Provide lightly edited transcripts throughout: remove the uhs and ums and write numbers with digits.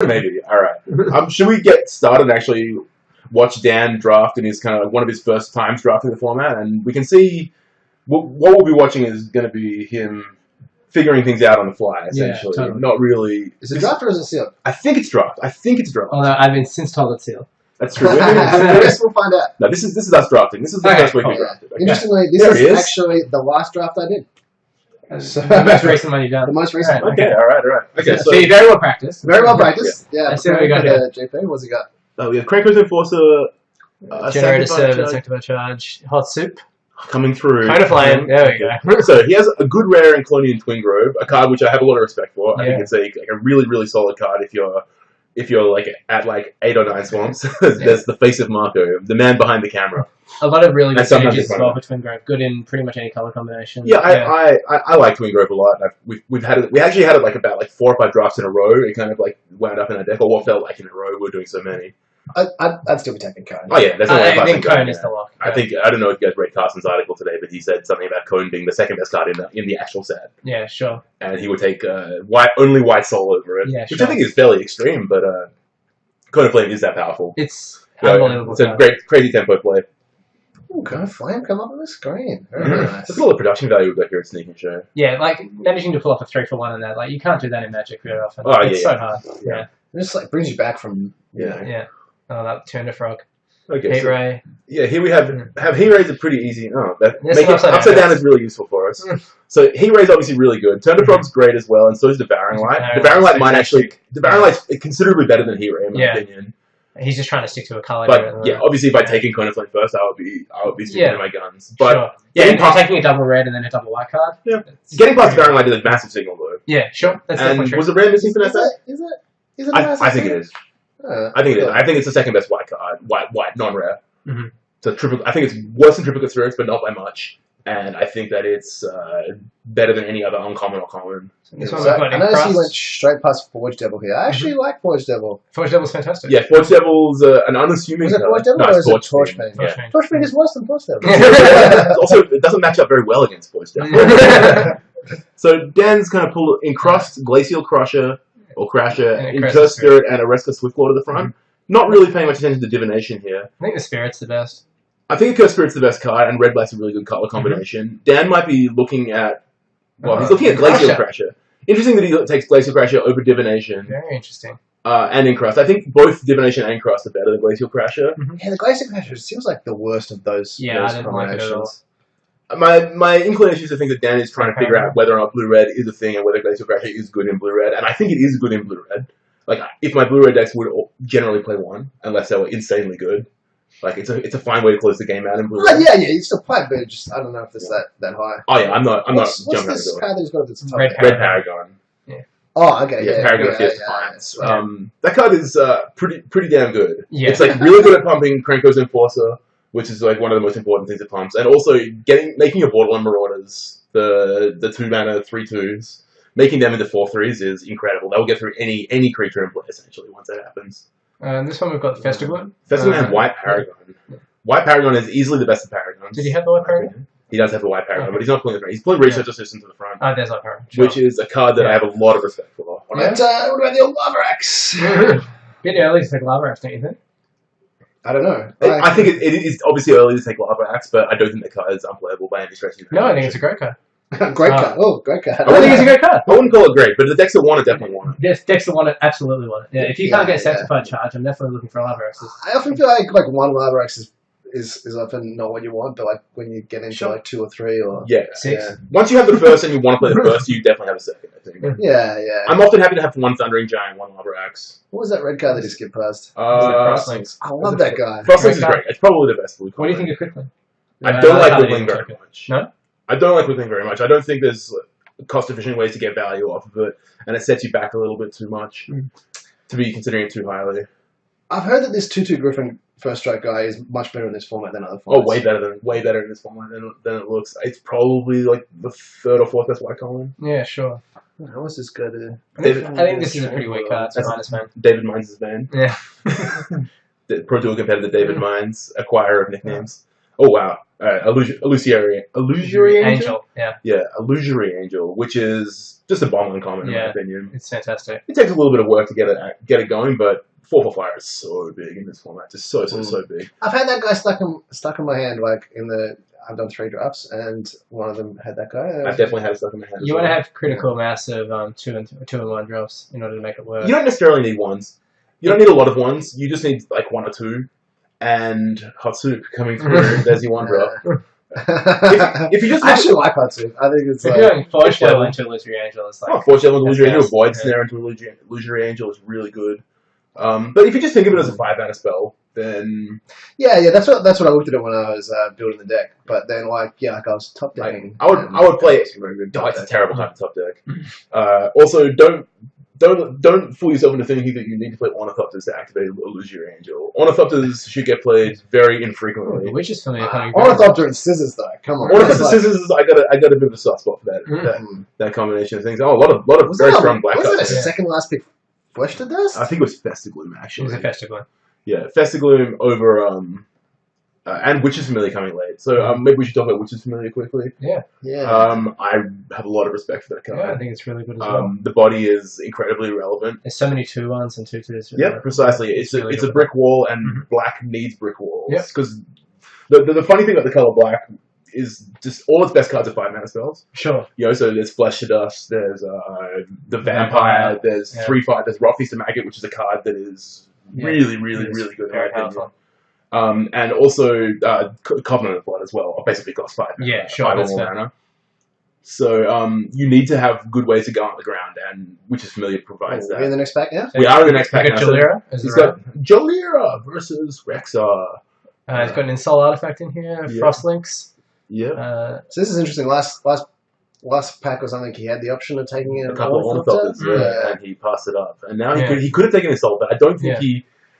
Maybe. All right. Should we get started and actually watch Dan draft in his kind of like one of his first times drafting the format, and we can see what we'll be watching is going to be him figuring things out on the fly, essentially. Yeah, totally. Not really. Is it draft or is it sealed? I think it's draft. Although I've been since told it's sealed. That's true. I guess we'll find out. No, this is us drafting. This is the first week we drafted. Okay. Interestingly, this is actually the last draft I did. So, The most recent one you've done. The most recent one. Okay, all right. Okay, So you're very well practiced. Very well practiced. Yeah. Let's see what we got here. JP, what's he got? We have Krenko's Enforcer, Generator Sanctified server, Sanctified Charge, Hot Soup. coming through. Kind of flame. There we go. So he has a good rare in Colonian Twin Grove, a card which I have a lot of respect for. I think it's a really, really solid card if you're like at like 8 or 9 swamps. There's the face of Marco, the man behind the camera. A lot of really good sometimes synergies as well for Twin Grove. Good in pretty much any color combination. Yeah, I like Twin Grove a lot. We actually had it like about 4 or 5 drafts in a row. It kind of like wound up in our deck, or what felt like in a row. We're doing so many. I'd still be taking Cone. Oh yeah, that's I think Cone is the lock. I don't know if you guys read Carson's article today, but he said something about Cone being the second best card in the actual set. Yeah, sure. And he would take only white soul over it, Yeah, which I think is fairly extreme. But Cone of Flame is that powerful. It's unbelievable. It's a great, crazy tempo play. Ooh, Cone of Flame come up on the screen. Very nice. Look at all the production value we've got here at Sneak and Show. Yeah, like managing to pull off a 3-for-1 in that, like you can't do that in Magic very often. Oh, It's so hard. Yeah. It just like brings you back from Yeah. Oh, that turned a frog. Okay. Heat So, Ray. yeah, here we have Heat Ray's a pretty easy. Oh, that Yes, make it upside upside down. down is really useful for us. So Heat Ray's obviously really good. Turn to Frog's great as well, and so is Devouring Light. Devouring Light might actually Devouring Light's considerably better than Heat Ray in my opinion. He's just trying to stick to a color. But yeah, obviously by taking Cone of Flame first, I would be sticking to my guns. But sure. Yeah, and taking a double red and then a double white card. Yeah, getting past Devouring Light is a massive signal though. Yeah, sure. That's definitely true. Was it rare missing for that set? Is it? I think it is. I think it is. I think it's the second best white card. White, non-rare. Mm-hmm. So I think it's worse than Triplicate Spirits, but not by much. And I think that it's better than any other uncommon or common. I noticed you went straight past Forge Devil here. I actually like Forge Devil. Forge Devil's fantastic. Yeah, Forge Devil's an unassuming. Was it Forge Devil or is it Torchbane? Yeah. Torchbane is worse than Forge Devil. Also, it doesn't match up very well against Forge Devil. So Dan's kind of pulled Encrust, Glacial Crusher, or Crasher, Incurse Spirit, and a Restless Swiftwater to the front. Not really paying much attention to Divination here. I think the Spirit's the best. I think Incurse Spirit's the best card, and Red Black's a really good color combination. Dan might be looking at... Well, he's looking at Glacial Crasher. Interesting that he takes Glacial Crasher over Divination. Very interesting. And Encrust. I think both Divination and Encrust are better than Glacial Crasher. Yeah, the Glacial Crasher seems like the worst of those I didn't like it at all. My inclination is to think that Dan is trying to figure out whether or not Blue-Red is a thing and whether Glacial Crasher is good in Blue-Red. And I think it is good in Blue-Red. Like, if my Blue-Red decks would generally play 1, unless they were insanely good. Like, it's a fine way to close the game out in Blue-Red. Yeah, you still play it, but just, I don't know if it's that high. Oh yeah, I'm not jumping what's this card that he's got at the top? Red Paragon. Yeah. Oh, okay. Yeah, Paragon of Fierce Defiance. That card is pretty damn good. Yeah. It's like really good at pumping Krenko's Enforcer, which is like one of the most important things it pumps, and also making your Borderland Marauders the 2-mana 3/2s, making them into 4/3s is incredible. They'll get through any creature in play essentially once that happens. This one we've got Festival. Festival and White Paragon. White Paragon is easily the best of Paragons. Did he have the White Paragon? He does have the White Paragon, but he's not pulling the front. He's pulling Research Assistant to the front. Oh, there's White Paragon. Sure. Which is a card that I have a lot of respect for. What about the old Lava Axe? Bit early to take Lava Axe, don't you think? I don't know. I think it is obviously early to take Lava Axe, but I don't think the card is unplayable by any stretch. No, I think it's a great card. Great card. Oh, great card. I think it's a great card. I wouldn't call it great, but the decks that want it definitely want it. Yes, decks that want it absolutely want it. Yeah, if you can't get Sanctified Charge, I'm definitely looking for Lava Axes. I often feel like one Lava Axe is often not what you want, but like when you get into like 2 or 3 or 6. Yeah. Once you have the first and you want to play the first, you definitely have a second, I think. Yeah. I'm often happy to have 1 Thundering Giant, 1 Lava Axe. What was that red card that he skipped past? Crosslinks. I love that guy. Crosslinks is great. It's probably the best blue card. What do you think of Quickling? I don't like Wiggling very much. No? I don't like Wiggling very much. I don't think there's cost-efficient ways to get value off of it, and it sets you back a little bit too much to be considering it too highly. I've heard that this 2/2 Griffin first strike guy is much better in this format than other formats. Oh, way better in this format than it looks. It's probably like the 3rd or 4th best white column. Yeah, sure. How is this good? I think this is a pretty weak card. That's Minus Man. David Mines' band. Yeah. The Pro Tour competitor David Mines, acquirer of nicknames. Oh wow, Illusory Angel. Yeah, Yeah, Illusory Angel, which is just a bomb uncommon in my opinion. it's fantastic. It takes a little bit of work to get it going, but 4/4 is so big in this format, just so big. I've had that guy stuck in my hand, like I've done 3 drafts, and one of them had that guy. I've definitely had it stuck in my hand. You want to have critical mass of 2 and 1 drops in order to make it work. You don't necessarily need ones. You don't need a lot of ones. You just need like 1 or 2, and Hot Soup coming through. There's your 1 drop. If you just I actually like Hot Soup. I think it's if like you're going Forge Level into Illusory Angel, it's like Forge Level into Illusory Angel, best. Void Snare into Illusory Angel is really good. But if you just think of it as a 5-mana spell, then yeah, that's what I looked at it when I was building the deck. But then like I was top decking. I would play it. Very good Oh, top it's a deck. terrible type of top deck. Also, don't fool yourself into thinking that you need to play Ornithopters to activate Illusory Angel. Ornithopters should get played very infrequently. Which is familiar coming Ornithopter and Scissors though. Come on. Ornithopter Scissors, I got a bit of a soft spot for that combination of things. Oh, a lot of very strong black Was it a cards. second last pick? Flesh to Dust? I think it was Festigloom It actually. was a Festigloom. Yeah, Festigloom over and Witch's Familiar coming late. So maybe we should talk about Witch's Familiar quickly. Yeah. I have a lot of respect for that card. Yeah, I think it's really good as well. The body is incredibly relevant. There's so many 2/1s and 2/2s. Yeah, precisely. It's really a good. brick wall, and black needs brick walls. Yep. Because the funny thing about the color black is just all its best cards are 5-mana spells. Sure. You know, so there's Flesh to Dust, there's the Vampire, there's 3/5, there's Rockfeast of Maggot, which is a card that is really good. In my Very opinion. powerful. And also Covenant of Blood as well. Basically costs 5 mana. Yeah, sure, 5 or that's more fair. mana. So you need to have good ways to go on the ground, and Witch's Familiar provides Are we in that. the next pack now? We are in the next pack You got now, so Jalira as He's the got Jalira versus Rexar. He's got an Insult artifact in here, Yeah. Frostlinks. Yeah. So this is interesting. Last pack was something he had the option of taking A couple of Ornithopters, Yeah. and he passed it up. And now Yeah. he could have taken Insult, but I don't think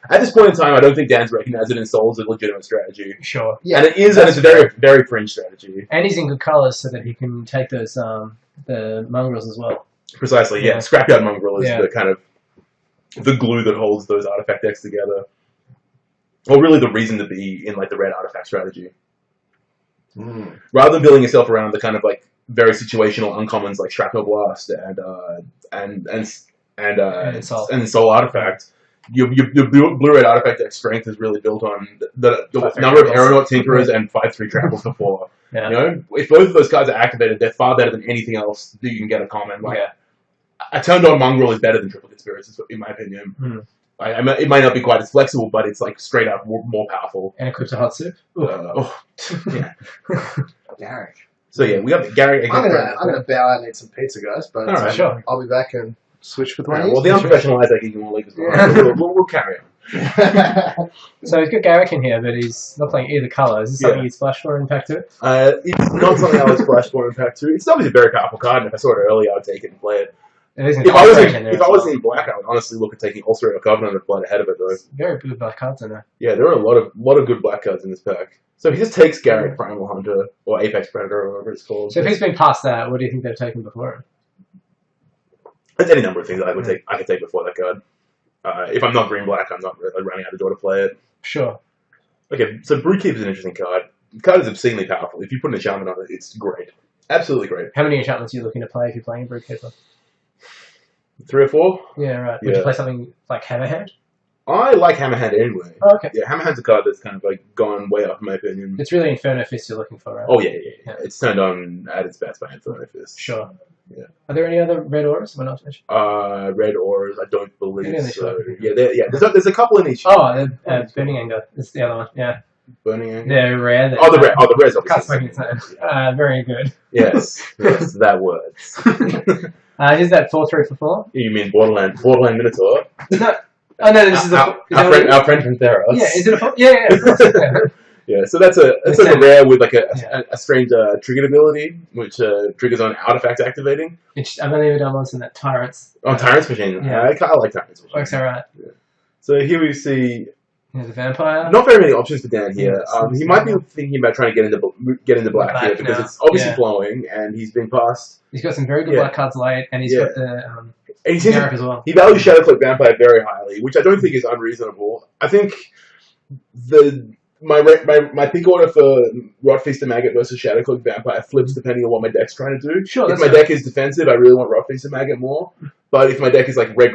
at this point in time, I don't think Dan's recognized that Insult is a legitimate strategy. Sure. Yeah, And it is, and it's a very, very fringe strategy. And he's in good colours so that he can take those the mongrels as well. Precisely, yeah. Yeah. Scrapyard Mongrel is Yeah. the kind of the glue that holds those artifact decks together. Or really the reason to be in like the red artifact strategy. Rather than building yourself around the kind of like very situational uncommons like Shrapnel Blast and Soul Artifact, your blue-red artifact deck strength is really built on the number of Aeronaut Tinkerers and 5/3 Trapples before. Yeah. You know, if both of those cards are activated, they're far better than anything else that you can get a common. Like, a turned-on Mongrel is better than Triplicate Spirits, in my opinion. It might not be quite as flexible, but it's like straight up more powerful. And equipped to Hot Soup. Yeah. Garrick. So yeah, we got Gary. I'm gonna bow out and eat some pizza, guys. But Alright, sure. I'll be back and switch with one. Alright, well, the unprofessional Isaac you can leave as well. Yeah. We'll carry on. So he's got Garrick in here, but he's not playing either colour. Is this something he's flashed for in Pack 2? It's not something I was flashed for in Pack 2. It's obviously a very powerful card, and if I saw it early, I would take it and play it. It is If I was in black, I would honestly look at taking Ulcer or Covenant of Blood ahead of it, though. Very good black cards in there. Yeah, there are a lot of good black cards in this pack. So he just takes Garrick, Primal Hunter, or Apex Predator, or whatever it's called. So if he's been past that, what do you think they've taken before him? There's any number of things I could take before that card. If I'm not green black, I'm not really running out the door to play it. Sure. Okay, so Brewkeeper is an interesting card. The card is obscenely powerful. If you put an enchantment on it, it's great. Absolutely great. How many enchantments are you looking to play if you're playing Brewkeeper? 3 or 4? Yeah, right. Would you play something like Hammerhead? I like Hammerhand anyway. Oh, okay. Yeah, Hammerhand's a card that's kind of like gone way up in my opinion. It's really Inferno Fist you're looking for, right? Oh yeah. It's turned on at its best by Inferno Fist. Sure. Yeah. Are there any other red auras? We're not finished. Red Auras, I don't believe Maybe in the so. shop. Yeah, there's a couple in each. Oh, Burning Anger. That's the other one. Yeah. Burning Anger. They're rare. Oh, the red. Oh, the red's Can't smoke obviously. its name. Very good. Yes, that words. Here's that 4/3 for 4. You mean Borderland Minotaur? No. Oh no, this is our friend from Theros. Yeah, is it a 4? Yeah, of course. Yeah. Yeah, so that's like a rare with like a strange triggered ability, which triggers on artifact activating. I've only ever done once in that Tyrants. Oh, Tyrant's Machine. Yeah. I kind of like Tyrant's Machine. Works alright. Yeah. So here we see Here's a vampire. not very many options for Dan here. Yeah, He might be thinking about trying to get into black here because now. it's obviously Yeah. flowing, and he's been passed. He's got some very good Yeah. black cards late, and he's Yeah. got the And he seems Garrick as well. he values Shadowcloak Vampire very highly, which I don't think is unreasonable. I think my pick order for Rotfeaster Maggot versus Shadowcloak Vampire flips depending on what my deck's trying to do. Sure. If my deck is defensive, I really want Rotfeaster Maggot more. But if my deck is like red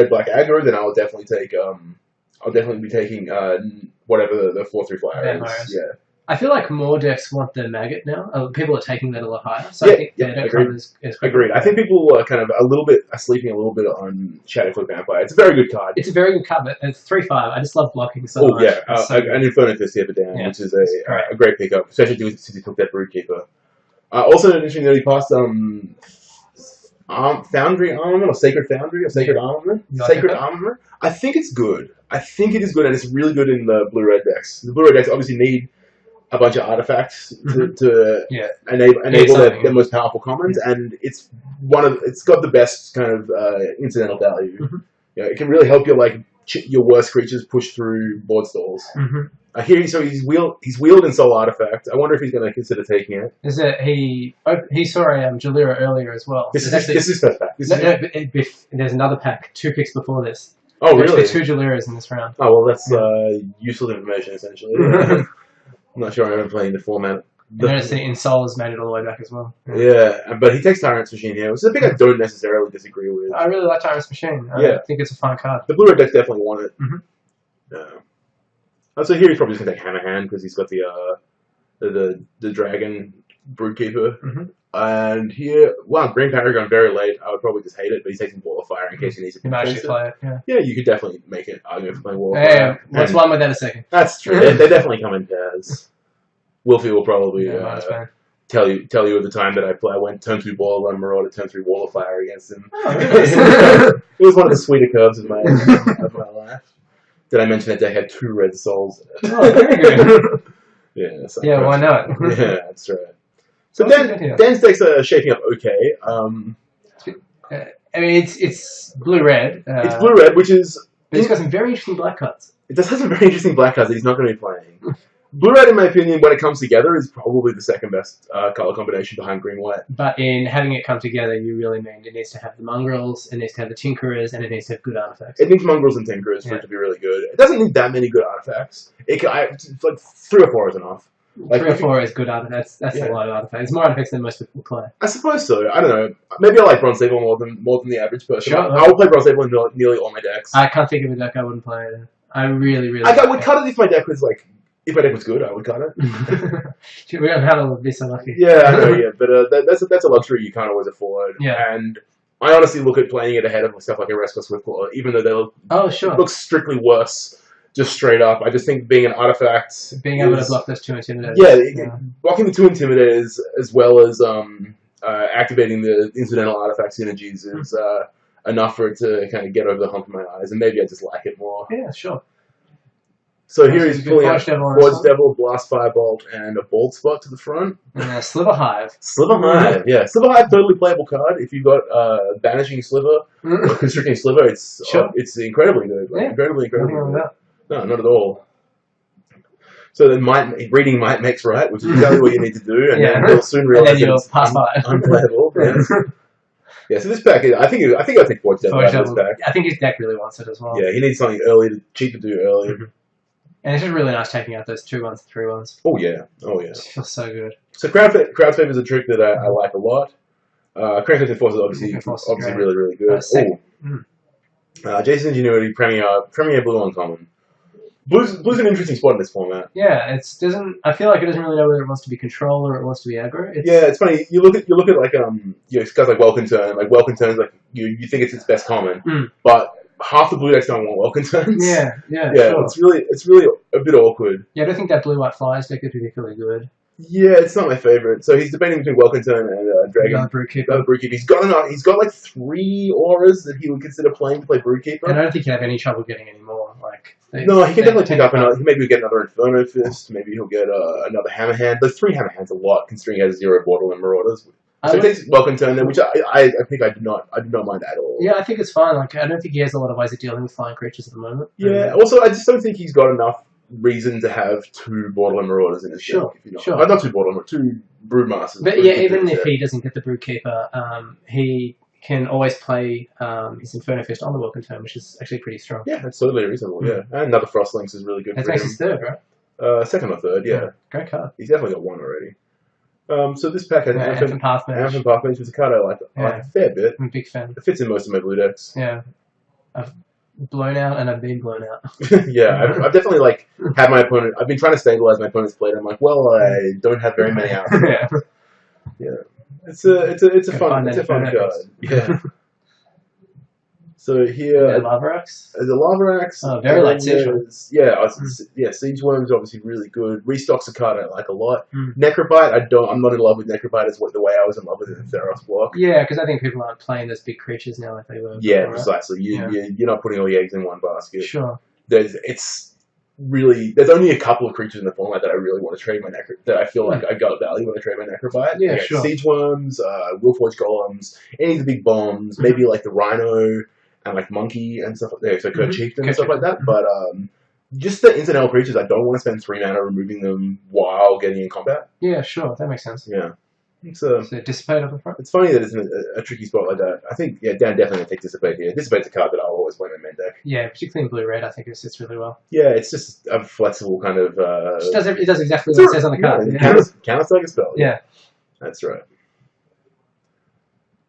black aggro, then I'll definitely take I'll definitely be taking whatever the 4/3 flyer Vampires. is. Yeah. I feel like more decks want the Maggot now. People are taking that a lot higher. So Yeah, I think yeah, they don't agreed. come as Agreed. I think people are kind of are sleeping a little bit on Shadowcloak Vampire. It's a very good card. It's a very good card, but it's 3/5. I just love blocking so Oh much. yeah, It's so an Inferno Fist the other day, Yeah, which is great. a great pickup, especially since he took that Broodkeeper. Also interesting that he passed Foundry Armament or Sacred Foundry or Sacred Armament. You like Sacred that? Armament. I think it's good. I think it is good, and it's really good in the blue-red decks. The blue-red decks obviously need a bunch of artifacts to Yeah. enable something. their most powerful commons, and it's got the best kind of incidental value. Mhm. Yeah, it can really help your your worst creatures push through board stalls. Mm-hmm. He's wheeled in Soul Artifact. I wonder if he's going to consider taking it. Is it he saw Jalira earlier as well. This It's is his first pack. there's another pack 2 picks before this. Oh, There's really? actually 2 Jaliras in this round. Oh, well, that's useful information, essentially. I'm not sure I'm ever playing the format. I noticed that in Soul's made it all the way back as well. Yeah, but he takes Tyrant's Machine here, which is a pick I don't necessarily disagree with. I really like Tyrant's Machine. I Yeah. think it's a fun card. The blue-red decks definitely want it. Mhm. So here he's probably just going to take Hammerhand because he's got the Dragon Broodkeeper. Mhm. And here, wow, Green Paragon very late. I would probably just hate it, but he's taking Wall of Fire in case he needs to You might actually defensive. play it. Yeah. Yeah, you could definitely make an argument for playing Wall of Yeah. Fire. What's And one without a second? That's true. They definitely come in pairs. Wolfie will probably Yeah, might as well. tell you at the time that I went turn 2 Ball Run Marauder, turn 3 Wall of Fire against him. Oh, really? It was one of the sweeter curves of my life. Did I mention that deck had 2 red souls in it? Oh, very good. Yeah, so Yeah, why not? Yeah, that's right. So That's a good idea. Dan's decks are shaping up okay. I mean, it's blue-red. It's blue-red, which is... But it's got some very interesting black cards. It does have some very interesting black cards that he's not going to be playing. Blue-red, in my opinion, when it comes together, is probably the second best color combination behind green-white. But in having it come together, you really mean it needs to have the mongrels, it needs to have the tinkerers, and it needs to have good artifacts. It needs mongrels and tinkerers for Yeah. it to be really good. It doesn't need that many good artifacts. It's like 3 or 4 is enough. Like, 3 or 4 is good artifacts. That's Yeah. a lot of artifacts. It's more artifacts than most people play. I suppose so. I don't know. Maybe I like Bronze Sable more than the average person. Sure. I will play Bronze Sable in nearly all my decks. I can't think of a deck I wouldn't play it. I really, really. I would cut it if my deck was if my deck was good. I would cut it. it. We don't have to be so lucky. Yeah, I know. Yeah, but that's a luxury you can't always afford. Yeah. And I honestly look at playing it ahead of stuff like a Restless Swiftclaw, even though they Oh, sure. look strictly worse, just straight up. I just think being an artifact, Being able to block those 2 intimidators. yeah, blocking the 2 intimidators as well as activating the incidental artifact synergies is enough for it to kind of get over the hump in my eyes, and maybe I just like it more. Yeah, sure. So here he's pulling out Forge Devil, Forge Devil, Blast Firebolt, and a Bolt Spot to the front. and Sliver Hive. Sliver Hive, yeah. Sliver Hive, totally playable card. If you've got Banishing Sliver or Constricting Sliver, it's Sure. it's incredibly good. Yeah. Incredibly Nothing wrong with good. that. No, not at all. So then reading might makes right, which is exactly what you need to do, and Yeah. then you'll soon And realize then that you'll it's pass by. unplayable. Yeah. Yeah, so this pack, I think I'll take Forge Devil out of this pack. I think his deck really wants it as well. Yeah, he needs something early, cheap to do early. And it's just really nice taking out those 2/1s, 3/1s. Oh yeah, oh yeah. It feels so good. So crowd favor is a trick that I like a lot. Crown Force is obviously Great. really really good. Second. Jason's Ingenuity, Premier Blue Uncommon. Blue's an interesting spot in this format. Yeah, I feel like it doesn't really know whether it wants to be control or it wants to be aggro. Yeah, it's funny. You look at like guys like Welcome Turn. Like Welcome Turn's like you think it's its best common, but half the blue decks don't want Welcome Turns. Yeah, Yeah, sure. it's really a bit awkward. Yeah, I don't think that blue-white flies deck is particularly good. Yeah, it's not my favorite. So he's debating between Welcome Turn and Dragon. Another Broodkeeper. Broodkeeper. He's got like 3 auras that he would consider playing to play Broodkeeper. And I don't think he'd have any trouble getting any more. No, he can definitely pick up another. Maybe get another Inferno Fist. Maybe he'll get another Hammerhand. Those 3 Hammerhands a lot, considering he has 0 Borderland Marauders. So he takes Welcome Turn there, which I think I do not mind at all. Yeah, I think it's fine. Like, I don't think he has a lot of ways of dealing with flying creatures at the moment. Yeah. Also, I just don't think he's got enough reason to have 2 Borderland Marauders in his Sure, deck. If you know. sure. Not 2 Borderland, 2 Broodmasters. But yeah, even if he doesn't get the Broodkeeper, he can always play his Inferno Fist on the Welcome Turn, which is actually pretty strong. Yeah, that's totally reasonable. Yeah, and another Frostlinks is really good That for makes him. his third, right? Second or third, yeah. Great card. He's definitely got one already. So this pack has Anthem Path Mage. Anthem Path Mage, which is a card I like a fair bit. I'm a big fan. It fits in most of my blue decks. Yeah. I've blown out and I've been blown out. Yeah, I've definitely like had my opponent. I've been trying to stabilize my opponent's play. I'm like, well, I don't have very many out. Yeah. It's a fun card. Yeah. So here, Lavarax. the Lavarax. Oh, very light Siege Worm. Yeah, Siege Worm is obviously really good. Restock's a card I like a lot. Necrobite, I'm not in love with Necrobite as the way I was in love with it in Theros block. Yeah, because I think people aren't playing those big creatures now like they were. Yeah, before, precisely. You're not putting all your eggs in one basket. Sure. There's only a couple of creatures in the format that I really want to trade my that I feel like I got value when I trade my Necrobite. Yeah, sure. Siege Worms, Willforge Golems, any of the big bombs, maybe like the Rhino and like Monkey and stuff like that, so Kurt Chieftain and stuff like that. But just the incidental creatures, I don't want to spend 3 mana removing them while getting in combat. Yeah, sure, that makes sense. Yeah. So Dissipate up the front? It's funny that it's in a tricky spot like that. I think, Dan definitely going to take Dissipate here. Dissipate's a card that I'll always play in my main deck. Yeah, particularly in blue-red, I think it sits really well. Yeah, it's just a flexible kind of... it does exactly what it says on the card. Counter's like a spell. Yeah. That's right.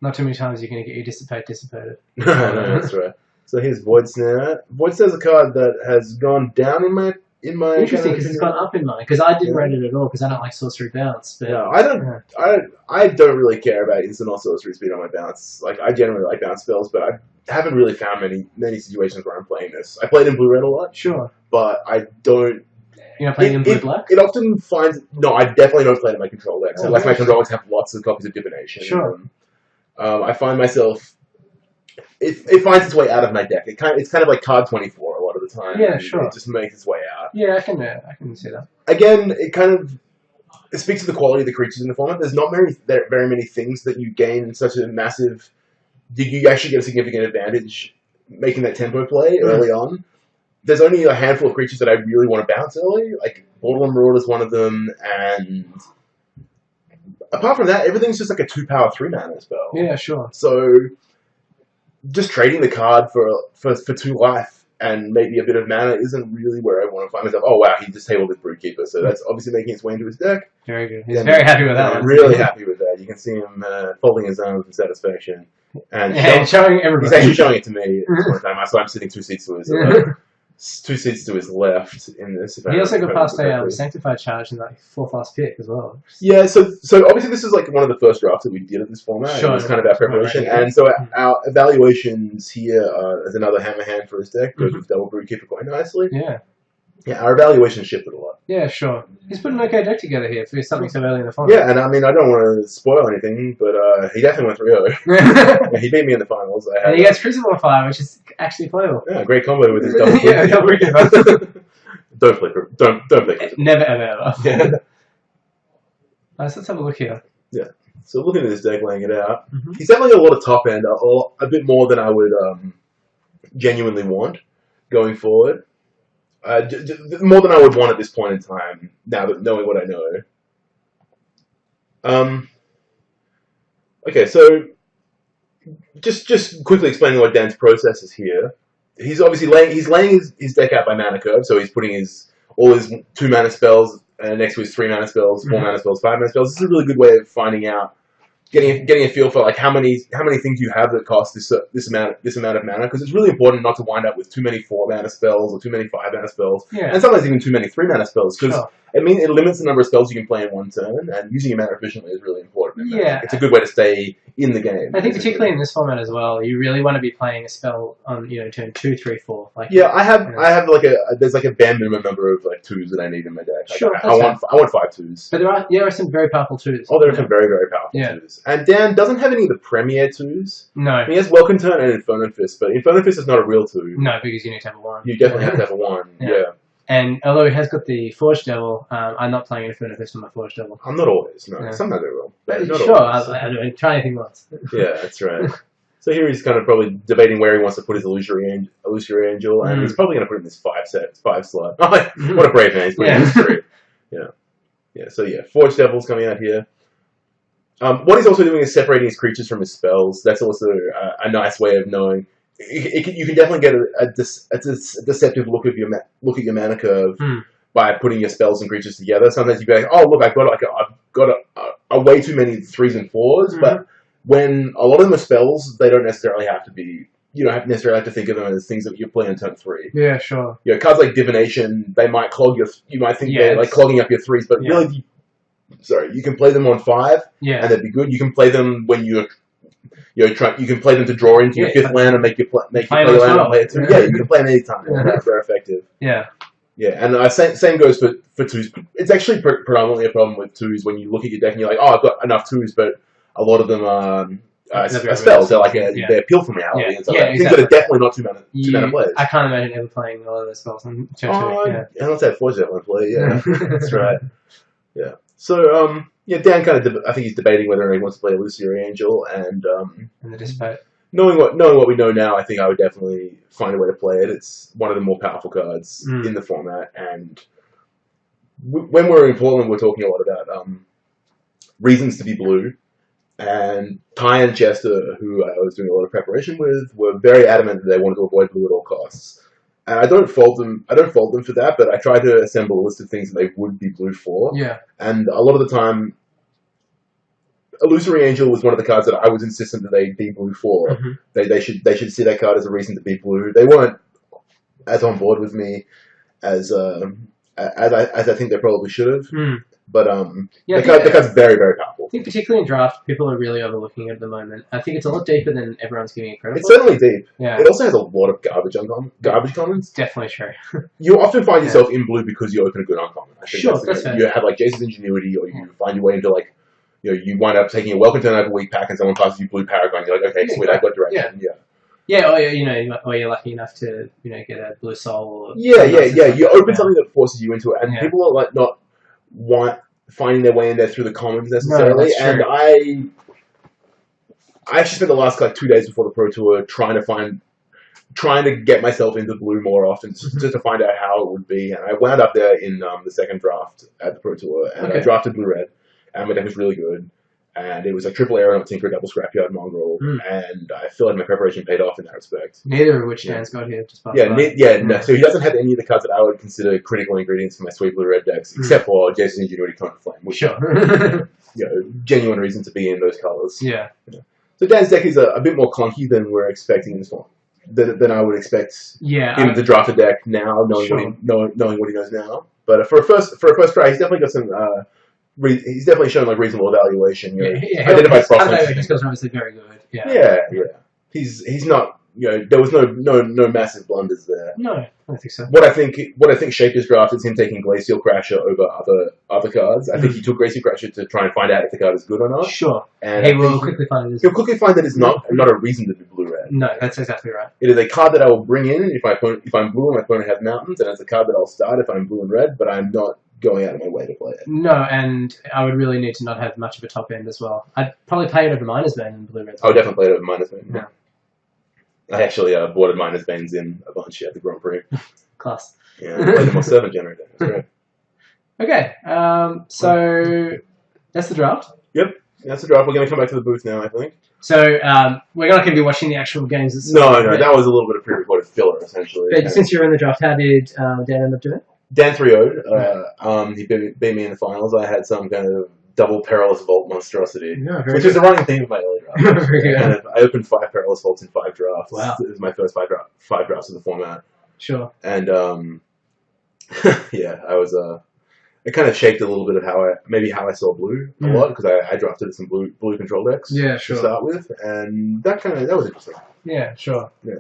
Not too many times you're going to get your Dissipate dissipated. No, that's right. So here's Void Snare. Void Snare's a card that has gone down in my... Interesting, because it's gone up in mine. Because I didn't rate it at all, because I don't like sorcery bounce. But, no, I don't really care about instant or sorcery speed on my bounce. Like, I generally like bounce spells, but I haven't really found many situations where I'm playing this. I played in blue-red a lot. Sure. But I don't... You're not playing in blue-black? It often finds... No, I definitely don't play it in my control decks. Unless my control decks have lots of copies of Divination. Sure. I find myself... It finds its way out of my deck. It's kind of like card 24 a lot of the time. Yeah, sure. It just makes its way out. Yeah, I can see that. Again, it speaks to the quality of the creatures in the format. There's not very many things that you gain in such a massive... You actually get a significant advantage making that tempo play early on. There's only a handful of creatures that I really want to bounce early. Like, Borderland Marauder is one of them, and... Apart from that, everything's just like a 2-power 3-mana spell. Yeah, sure. So... Just trading the card for 2 life and maybe a bit of mana isn't really where I want to find myself. Oh wow, he just tabled with Broodkeeper, so that's obviously making its way into his deck. Very good. He's very happy with that one. Really happy with that. You can see him folding his arms with satisfaction. And showing everybody. He's actually showing it to me one time. So I'm sitting 2 seats to his 2 seats to his left in this. He also got past a Sanctified Charge in like 4-fast pick as well. Yeah, so obviously this is like one of the first drafts that we did of this format. Sure. It was kind of our preparation. Right. And so our evaluations here as another hammer hand for his deck goes with Double Broodkeeper quite nicely. Yeah. Yeah, our evaluation shifted a lot. Yeah, sure. He's put an okay deck together here for something so early in the format. Yeah, and I mean, I don't want to spoil anything, but he definitely went 3-0. Yeah, he beat me in the finals. And he gets Crucible on Fire, which is actually playable. Yeah, great combo with his double. Yeah, double. Don't play Crucible. Never, ever. Yeah. So let's have a look here. Yeah. So looking at this deck, laying it out, he's definitely got a lot of top end, a bit more than I would genuinely want going forward. More than I would want at this point in time, now that knowing what I know. Okay, so just quickly explaining what Dan's process is here. He's obviously laying his deck out by mana curve, so he's putting all his 2 mana spells next to his 3 mana spells, 4 mana spells, 5 mana spells. This is a really good way of finding out, getting a feel for like how many things you have that cost this amount of mana, because it's really important not to wind up with too many 4 mana spells or too many 5 mana spells, and sometimes even too many 3 mana spells, because it limits the number of spells you can play in one turn, and using your mana efficiently is really important. Yeah, it's a good way to stay in the game. I think particularly in this format as well, you really want to be playing a spell on turn 2, 3, 4. Like I have there's like a bare minimum number of like 2s that I need in my deck. Sure, I want 5 2s. But there are some very powerful 2s. Oh, there are some very, very powerful 2s. And Dan doesn't have any of the premier 2s. No. He has Welcome Turn and Inferno Fist, but Inferno Fist is not a real 2. No, because you need to have a 1. You definitely have to have a 1. Yeah. And although he has got the Forge Devil, I'm not playing Inferno Fist on my Forge Devil. I'm not always. No, sometimes I will. Sure, I'll try anything once. Yeah, that's right. So here he's kind of probably debating where he wants to put his Illusory Angel, and he's probably going to put it in this 5 slot. Oh, what a brave man! He's putting it in this 3. Yeah. So Forge Devil's coming out here. What he's also doing is separating his creatures from his spells. That's also a nice way of knowing. You can definitely get a deceptive look at your mana curve by putting your spells and creatures together. Sometimes you go, oh look, I've got a way too many 3s and 4s, but when a lot of them are spells, they don't necessarily have to be. You don't necessarily have to think of them as things that you're playing on turn 3. Yeah, sure. You know, cards like Divination, they might clog your. You might think they're like clogging up your 3s, but really, you can play them on 5, and they'd be good. You can play them when you can play them to draw into your 5th land and make you play your land and play it too. Yeah, you can play them anytime. That's very effective. Yeah. Yeah, and same goes for 2s. It's actually predominantly a problem with 2s when you look at your deck and you're like, oh, I've got enough 2s, but a lot of them are spells. They're like they appeal from reality and stuff. Things that are definitely not 2 mana players. I can't imagine ever playing a lot of those spells on turn 2. And let's have 4 1 play. Yeah, that's right. Yeah. So Dan I think he's debating whether he wants to play Illusory Angel, and the Dissipate. Knowing what we know now, I think I would definitely find a way to play it. It's one of the more powerful cards in the format, and when we're in Portland, we're talking a lot about reasons to be blue. And Ty and Chester, who I was doing a lot of preparation with, were very adamant that they wanted to avoid blue at all costs. And I don't fault them for that, but I try to assemble a list of things that they would be blue for. Yeah. And a lot of the time, Illusory Angel was one of the cards that I was insistent that they be blue for. Mm-hmm. They should see that card as a reason to be blue. They weren't as on board with me as I think they probably should have. But the card's very, very powerful. I think particularly in draft, people are really overlooking it at the moment. I think it's a lot deeper than everyone's giving it credit for. It's certainly deep. Yeah. It also has a lot of garbage commons. Definitely true. You often find yourself in blue because you open a good uncommon. I think that's fair. You have like Jason's Ingenuity, or you find your way into like, you wind up taking a Welcome to Another Week pack and someone passes you blue Paragon. You're like, okay, sweet, I've got direction. Yeah, or you're lucky enough to get a blue soul. Or You open something that forces you into it, and people are like not finding their way in there through the commons necessarily. And I actually spent the last 2 days before the Pro Tour trying to get myself into blue more often, just to find out how it would be. And I wound up there in the second draft at the Pro Tour, and I drafted blue red, and my deck was really good. And it was a triple Aeronaut Tinker, double Scrapyard Mongrel, and I feel like my preparation paid off in that respect. Neither of which Dan's got here. Just so he doesn't have any of the cards that I would consider critical ingredients for my sweet blue-red decks, except for Jason's Ingenuity, Cone of Flame, which genuine reason to be in those colors. Yeah. So Dan's deck is a bit more clunky than we're expecting in this one, than I would expect him to draft a deck now, knowing what he knows now. But for a first try, he's definitely got some. He's definitely shown reasonable evaluation. Identified prospects. His skills are obviously very good. Yeah. He's not. There was no massive blunders there. No, I don't think so. What I think shaped his draft is him taking Glacial Crasher over other cards. I think he took Glacial Crasher to try and find out if the card is good or not. Sure. And he'll quickly find that it's not a reason to be blue-red. No, that's exactly right. It is a card that I will bring in if I'm blue and my opponent has mountains, and it's a card that I'll start if I'm blue and red, but I'm not going out of my way to play it. No, and I would really need to not have much of a top end as well. I'd probably play it over Miner's Bane and blue red. I would definitely play it over Miner's Bane. Yeah. I actually boarded Miner's Banes in a bunch at the Grand Prix. Class. Yeah, I played them on Servant Generator. That's great. Okay, so that's the draft. Yep, that's the draft. We're going to come back to the booth now, I think. So we're not going to be watching the actual games. No, that was a little bit of pre-recorded filler, essentially. But since you were in the draft, how did Dan end up doing? Dan 3-0'd. He beat me in the finals. I had some kind of double Perilous Vault monstrosity, which is a running theme of my early draft. I opened 5 Perilous Vaults in 5 drafts. Wow. This is my first 5 drafts of the format. Sure. And I was it kind of shaped a little bit of how I saw blue a lot, because I drafted some blue control decks to start with, and that was interesting. Yeah, sure. Yeah.